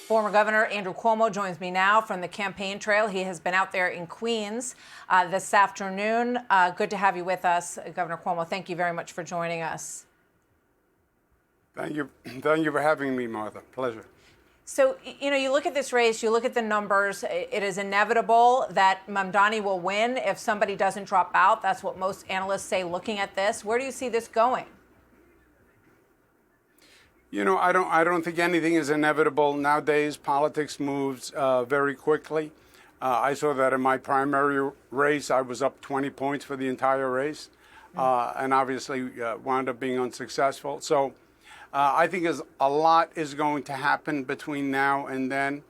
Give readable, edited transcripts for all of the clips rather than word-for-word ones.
Former Governor Andrew Cuomo joins me now from the campaign trail. He has been out there in Queens this afternoon. Good to have you with us, Governor Cuomo. Thank you very much for joining us. Thank you. Thank you for having me, Martha. Pleasure. So, you look at this race, you look at the numbers, it is inevitable that Mamdani will win if somebody doesn't drop out. That's what most analysts say looking at this. Where do you see this going? I don't think anything is inevitable. Nowadays, politics moves very quickly. I saw that in my primary race. I was up 20 points for the entire race, and obviously wound up being unsuccessful. So I think a lot is going to happen between now and then.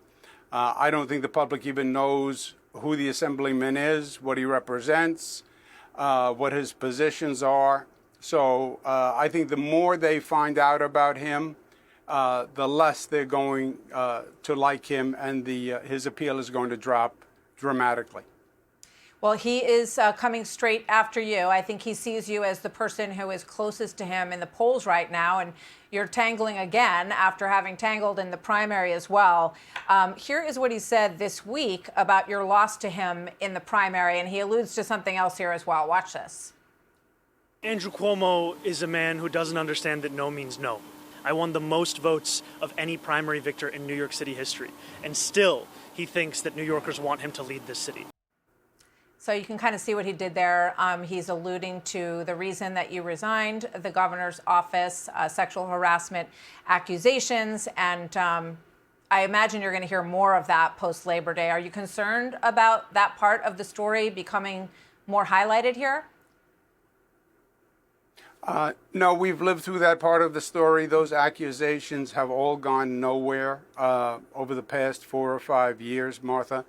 I don't think the public even knows who the assemblyman is, what he represents, what his positions are. So I think the more they find out about him, the less they're going to like him, and his appeal is going to drop dramatically. Well, he is coming straight after you. I think he sees you as the person who is closest to him in the polls right now, and you're tangling again after having tangled in the primary as well. Here is what he said this week about your loss to him in the primary, and he alludes to something else here as well. Watch this. Andrew Cuomo is a man who doesn't understand that no means no. I won the most votes of any primary victor in New York City history, and still he thinks that New Yorkers want him to lead this city. So you can kind of see what he did there. He's alluding to the reason that you resigned the governor's office, sexual harassment accusations, and I imagine you're going to hear more of that post-Labor Day. Are you concerned about that part of the story becoming more highlighted here? No, we've lived through that part of the story. Those accusations have all gone nowhere over the past 4 or 5 years, Martha.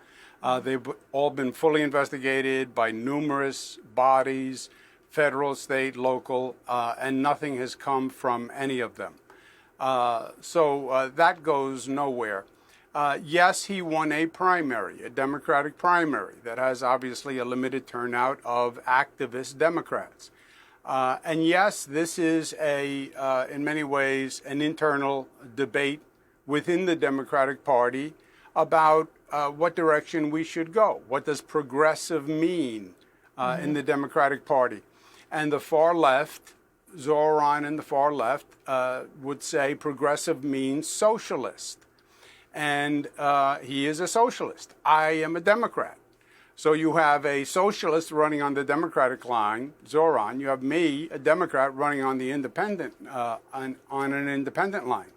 They've all been fully investigated by numerous bodies, federal, state, local, and nothing has come from any of them. So that goes nowhere. Yes, he won a primary, a Democratic primary that has obviously a limited turnout of activist Democrats. And yes, this is in many ways, an internal debate within the Democratic Party about what direction we should go. What does progressive mean in the Democratic Party? And the far left, Zohran and the far left, would say progressive means socialist. And he is a socialist. I am a Democrat. So you have a socialist running on the Democratic line, Zohran. You have me, a Democrat, running on the independent, on an independent line.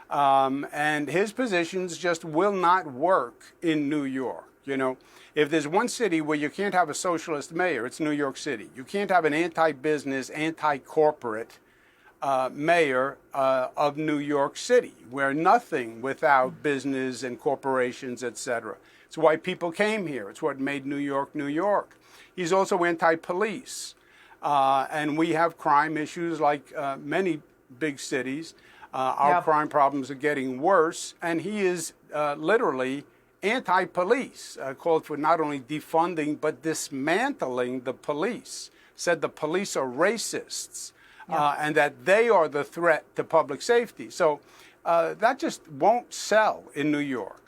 And his positions just will not work in New York. If there's one city where you can't have a socialist mayor, it's New York City. You can't have an anti-business, anti-corporate mayor of New York City. We're nothing without business and corporations, et cetera. It's why people came here. It's what made New York, New York. He's also anti-police. And we have crime issues like many big cities. Our crime problems are getting worse. And he is literally anti-police, called for not only defunding, but dismantling the police. Said the police are racists and that they are the threat to public safety. So that just won't sell in New York.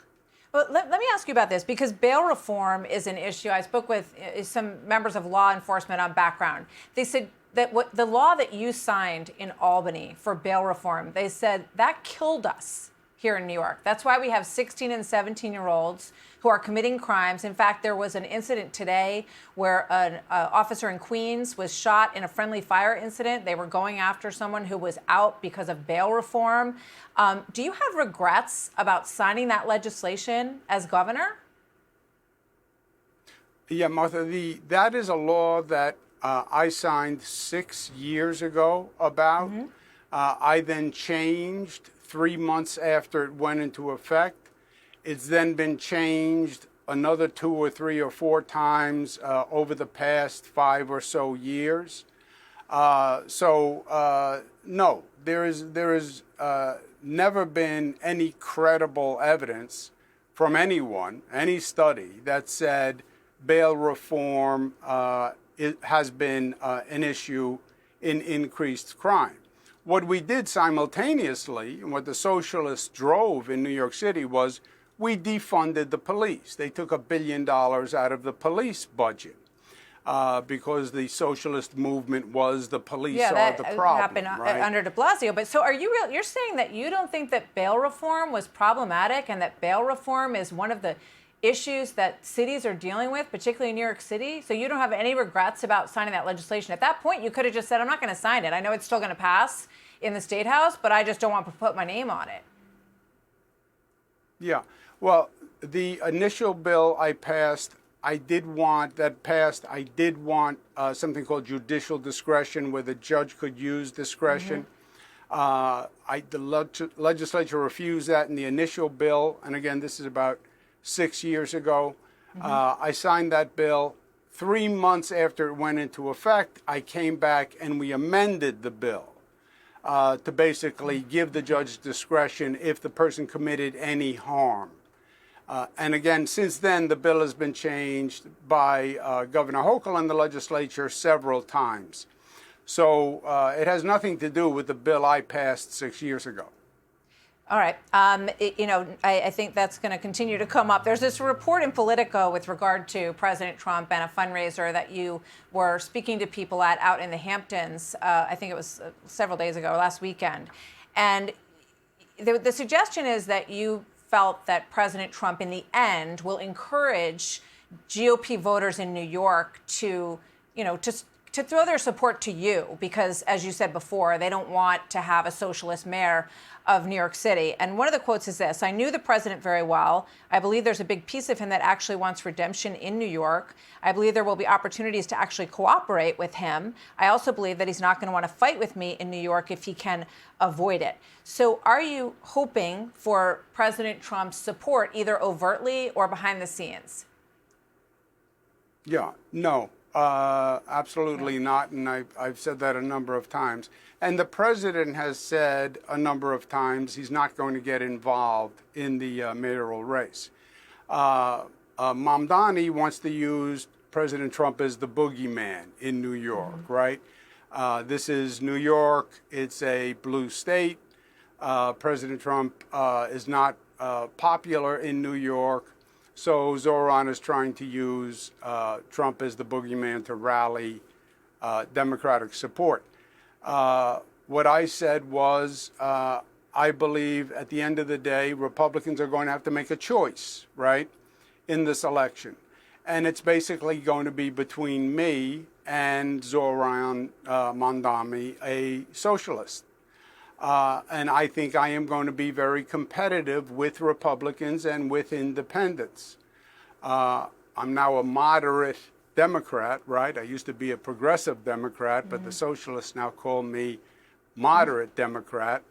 Well, let me ask you about this, because bail reform is an issue. I spoke with some members of law enforcement on background. They said that the law that you signed in Albany for bail reform, they said that killed us here in New York. That's why we have 16 and 17-year-olds who are committing crimes. In fact, there was an incident today where an officer in Queens was shot in a friendly fire incident. They were going after someone who was out because of bail reform. Do you have regrets about signing that legislation as governor? Yeah, Martha, that is a law that I signed 6 years ago about. I then changed 3 months after it went into effect. It's then been changed another 2 or 3 or 4 times over the past 5 or so years. No, there is never been any credible evidence from anyone, any study that said bail reform has been an issue in increased crime. What we did simultaneously, and what the socialists drove in New York City, was we defunded the police. They took $1 billion out of the police budget because the socialist movement was the police are the problem. Happened right? under de Blasio. But so are you you're saying that you don't think that bail reform was problematic and that bail reform is one of the issues that cities are dealing with, particularly in New York City? So you don't have any regrets about signing that legislation? At that point, you could have just said, I'm not going to sign it. I know it's still going to pass in the State House, but I just don't want to put my name on it. Yeah. Well, the initial bill I passed, I did want something called judicial discretion, where the judge could use discretion. The legislature refused that in the initial bill. And again, this is about 6 years ago. I signed that bill. 3 months after it went into effect, I came back and we amended the bill to basically give the judge discretion if the person committed any harm. And again, since then, the bill has been changed by Governor Hochul and the legislature several times. So it has nothing to do with the bill I passed 6 years ago. All right. I think that's going to continue to come up. There's this report in Politico with regard to President Trump and a fundraiser that you were speaking to people at out in the Hamptons. I think it was several days ago, last weekend. And the suggestion is that you felt that President Trump, in the end, will encourage GOP voters in New York to throw their support to you because, as you said before, they don't want to have a socialist mayor of New York City. And one of the quotes is this: I knew the president very well. I believe there's a big piece of him that actually wants redemption in New York. I believe there will be opportunities to actually cooperate with him. I also believe that he's not going to want to fight with me in New York if he can avoid it. So are you hoping for President Trump's support either overtly or behind the scenes? Yeah, no. Absolutely not, and I've said that a number of times. And the president has said a number of times he's not going to get involved in the mayoral race. Mamdani wants to use President Trump as the boogeyman in New York, right? This is New York. It's a blue state. President Trump is not popular in New York. So Zohran is trying to use Trump as the boogeyman to rally Democratic support. What I said was, I believe at the end of the day, Republicans are going to have to make a choice, right, in this election. And it's basically going to be between me and Zohran Mamdani, a socialist. And I think I am going to be very competitive with Republicans and with independents. I'm now a moderate Democrat, right? I used to be a progressive Democrat, but the socialists now call me moderate Democrat.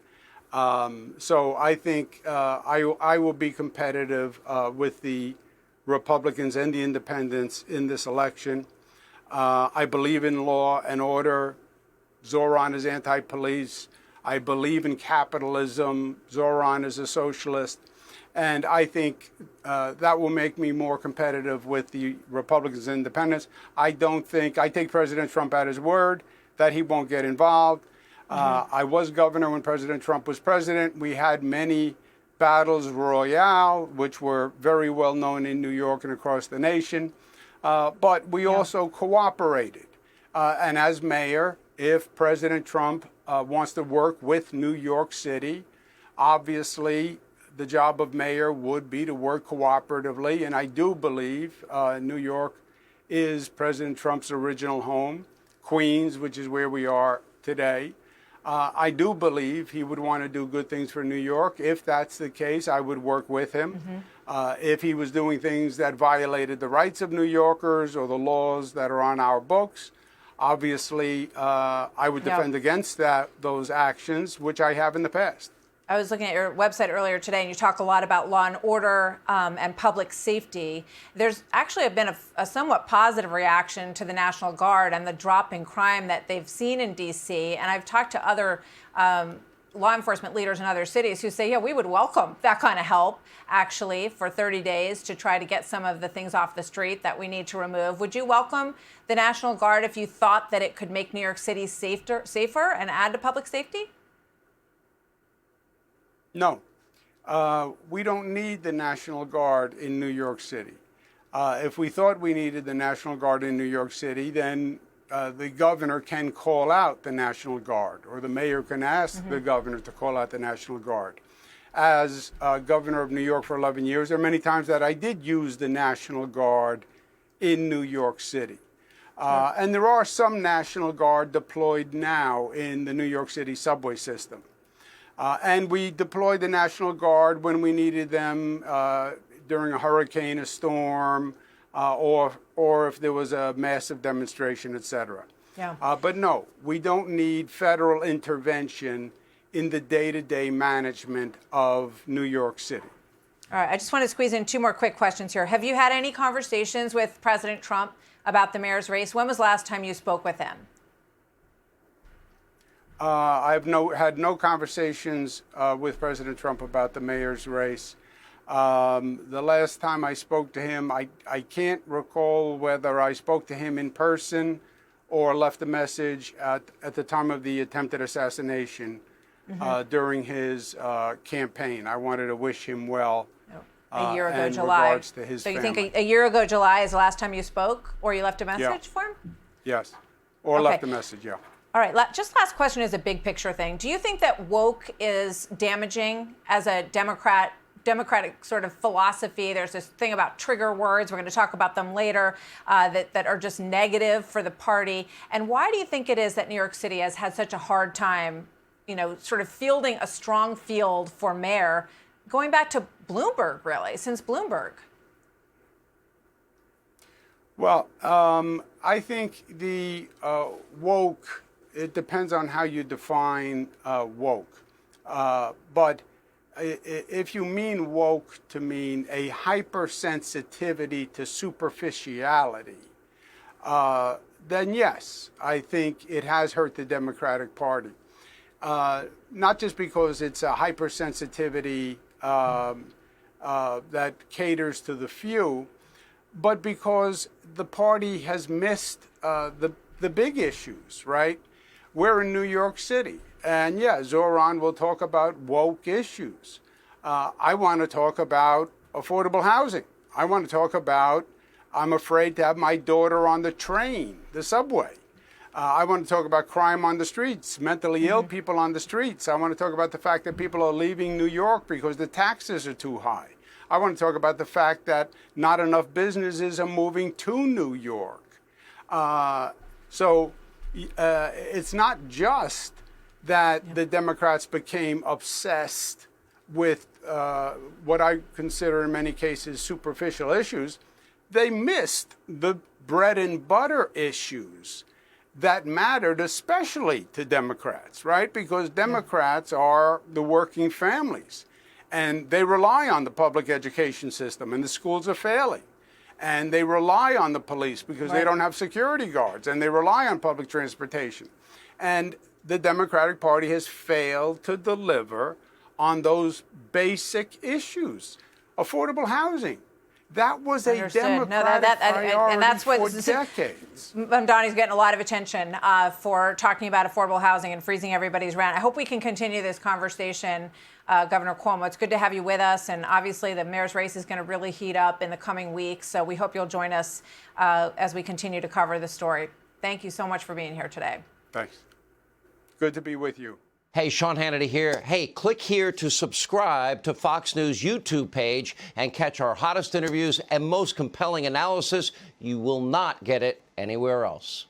So I think I will be competitive with the Republicans and the independents in this election. I believe in law and order. Zohran is anti-police. I believe in capitalism. Zohran is a socialist. And I think that will make me more competitive with the Republicans and independents. I take President Trump at his word that he won't get involved. I was governor when President Trump was president. We had many battles royale, which were very well known in New York and across the nation. But we also cooperated. And as mayor, if President Trump wants to work with New York City, obviously the job of mayor would be to work cooperatively. And I do believe New York is President Trump's original home, Queens, which is where we are today. I do believe he would want to do good things for New York. If that's the case, I would work with him. If he was doing things that violated the rights of New Yorkers or the laws that are on our books, obviously I would defend against those actions, which I have in the past. I was looking at your website earlier today, and you talk a lot about law and order and public safety. There's actually been a somewhat positive reaction to the National Guard and the drop in crime that they've seen in D.C. And I've talked to other law enforcement leaders in other cities who say, yeah, we would welcome that kind of help, actually, for 30 days to try to get some of the things off the street that we need to remove. Would you welcome the National Guard if you thought that it could make New York City safer and add to public safety? No, we don't need the National Guard in New York City. If we thought we needed the National Guard in New York City, then the governor can call out the National Guard, or the mayor can ask the governor to call out the National Guard. As governor of New York for 11 years, there are many times that I did use the National Guard in New York City. And there are some National Guard deployed now in the New York City subway system. And we deployed the National Guard when we needed them during a hurricane, a storm, or if there was a massive demonstration, et cetera. Yeah. But no, we don't need federal intervention in the day-to-day management of New York City. All right, I just want to squeeze in two more quick questions here. Have you had any conversations with President Trump about the mayor's race? When was the last time you spoke with him? I've had no conversations with President Trump about the mayor's race. The last time I spoke to him, I can't recall whether I spoke to him in person or left a message at the time of the attempted assassination during his campaign. I wanted to wish him well. A year ago, in July. regards to his so you family. think a year ago, July is the last time you spoke, or you left a message for him? Yes, or Okay. left a message, yeah. All right, just last question is a big picture thing. Do you think that woke is damaging as a democratic sort of philosophy? There's this thing about trigger words. We're going to talk about them later that are just negative for the party. And why do you think it is that New York City has had such a hard time, sort of fielding a strong field for mayor, going back to Bloomberg, really, since Bloomberg? Well, I think the woke, it depends on how you define woke. But if you mean woke to mean a hypersensitivity to superficiality, then yes, I think it has hurt the Democratic Party. Not just because it's a hypersensitivity that caters to the few, but because the party has missed the big issues, right? We're in New York City, and yeah, Zohran will talk about woke issues. I want to talk about affordable housing. I want to talk about I'm afraid to have my daughter on the train, the subway. I want to talk about crime on the streets, mentally ill people on the streets. I want to talk about the fact that people are leaving New York because the taxes are too high. I want to talk about the fact that not enough businesses are moving to New York. So it's not just that the Democrats became obsessed with what I consider in many cases superficial issues. They missed the bread and butter issues that mattered especially to Democrats, right? Because Democrats are the working families, and they rely on the public education system, and the schools are failing. And they rely on the police because they don't have security guards, and they rely on public transportation. And the Democratic Party has failed to deliver on those basic issues. Affordable housing. That was a Democratic priority and that's what for decades. Mamdani's getting a lot of attention for talking about affordable housing and freezing everybody's rent. I hope we can continue this conversation, Governor Cuomo. It's good to have you with us, and obviously the mayor's race is going to really heat up in the coming weeks, so we hope you'll join us as we continue to cover the story. Thank you so much for being here today. Thanks. Good to be with you. Hey, Sean Hannity here. Hey, click here to subscribe to Fox News YouTube page and catch our hottest interviews and most compelling analysis. You will not get it anywhere else.